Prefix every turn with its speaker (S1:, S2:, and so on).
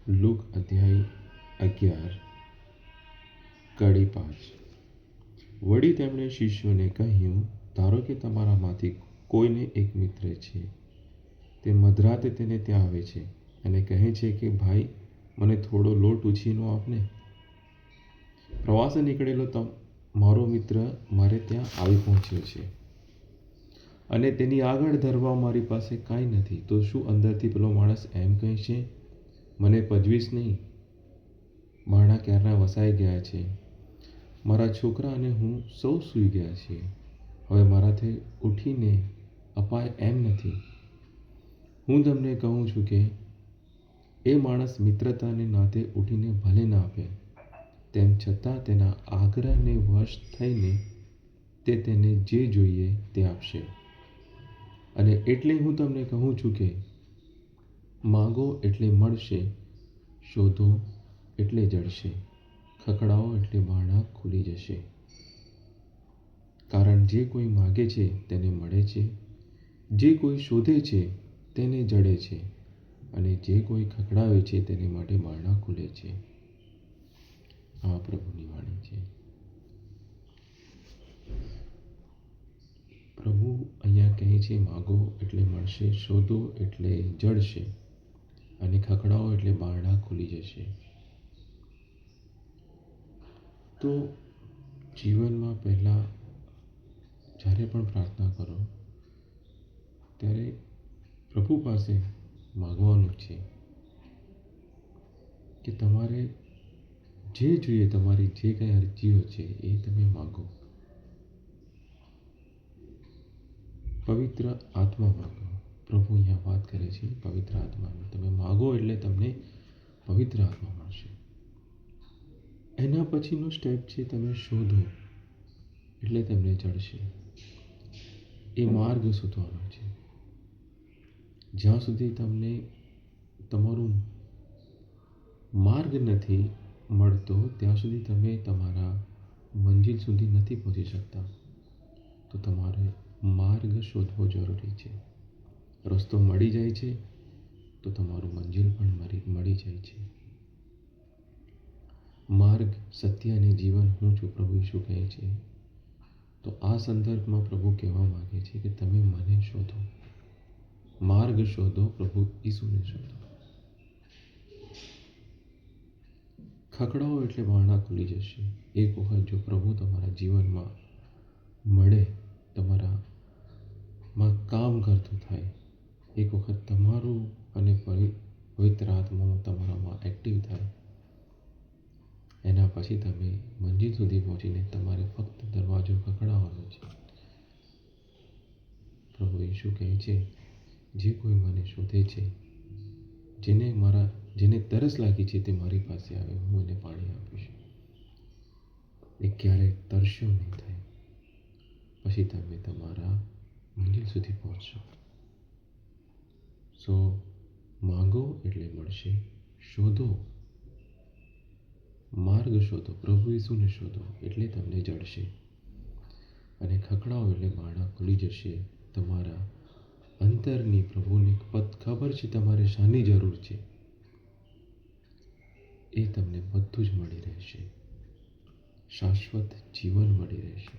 S1: Look અધ્યાય 11 કડી 5. વળી તેમણે શિષ્યોને કહ્યું, ધારો કે તમારામાંથી કોઈને એક મિત્ર છે, તે મધરાતે તેને ત્યાં આવે છે અને કહે છે કે ભાઈ, મને થોડો લોટ ઉછીનો આપને. પ્રવાસે નીકળેલો મારો મિત્ર મારે ત્યાં આવી પહોંચ્યો છે અને તેની આગળ ધરવા મારી પાસે કાંઈ નથી, તો શું અંદરથી પેલો માણસ એમ કહેશે, મને પજવીશ નહીં, બારણા ક્યારના વસાઈ ગયા છે, મારા છોકરા અને હું સૌ સૂઈ ગયા છીએ, હવે મારાથી ઉઠીને અપાય એમ નથી. હું તમને કહું છું કે એ માણસ મિત્રતાને નાતે ઉઠીને ભલે ના આપે, તેમ છતાં તેના આગ્રહને વશ થઈને તે તેને જે જોઈએ તે આપશે. અને એટલે હું તમને કહું છું કે માગો એટલે મળશે, શોધો એટલે જડશે, ખખડાવો એટલે બારણાં ખુલી જશે. કારણ જે કોઈ માગે છે તેને મળે છે, જે કોઈ શોધે છે તેને જડે છે, અને જે કોઈ ખખડાવે છે તેને માટે બારણાં ખુલે છે. આ પ્રભુની વાણી છે. પ્રભુ અહીંયા કહે છે, માગો એટલે મળશે, શોધો એટલે જડશે, અને ખખડાવો એટલે બારણાં ખુલી જશે. તો જીવનમાં પહેલાં જ્યારે પણ પ્રાર્થના કરો ત્યારે પ્રભુ પાસે માગવાનું છે કે તમારે જે જોઈએ, તમારી જે કંઈ અરજીઓ છે એ તમે માગો. પવિત્ર આત્મા માગો. પ્રભુ અહીંયા વાત કરે છે પવિત્ર આત્માની. તમે માગો એટલે તમને પવિત્ર આત્મા મળશે. એના પછીનો સ્ટેપ છે તમે શોધો એટલે તમને જડશે. એ માર્ગ શોધવાનો છે. જ્યાં સુધી તમને તમારું માર્ગ નથી મળતો ત્યાં સુધી તમે તમારા મંજિલ સુધી નથી પહોંચી શકતા. તો તમારે માર્ગ શોધવો જરૂરી છે. રસ્તો મળી જાય છે તો તમારું મંજિલ પણ મળી જાય છે. માર્ગ, સત્ય અને જીવન હું છું, પ્રભુ ઈસુ કહે છે. તો આ સંદર્ભમાં પ્રભુ કહેવા માગે છે કે તમે મને શોધો, માર્ગ શોધો, પ્રભુ ઈસુને શોધો. ખખડાવો એટલે બારણાં ખુલી જશે. એક વખત જો પ્રભુ તમારા જીવનમાં મળે, તમારામાં કામ કરતું થાય, એક વખત તમારું અને પવિત્ર આત્મા તમારામાં એક્ટિવ થાય, એના પછી તમે મંજિલ સુધી પહોંચીને તમારે ફક્ત દરવાજો ખખડાવવાનો છે. પ્રભુ ઈસુ કહે છે, જે કોઈ મને શોધે છે, જેને તરસ લાગી છે તે મારી પાસે આવે, હું એને પાણી આપીશ. એ ક્યારેય તરસ્યો નહીં થાય. પછી તમે તમારા મંજિલ સુધી પહોંચશો. સો માગો એટલે મળશે, શોધો, માર્ગ શોધો, પ્રભુ ઈસુને શોધો એટલે તમને જડશે, અને ખખડાવો એટલે બારણાં ખુલી જશે. તમારા અંતરની પ્રભુની ખબર છે તમારે શાની જરૂર છે, એ તમને બધું જ મળી રહેશે. શાશ્વત જીવન મળી રહેશે.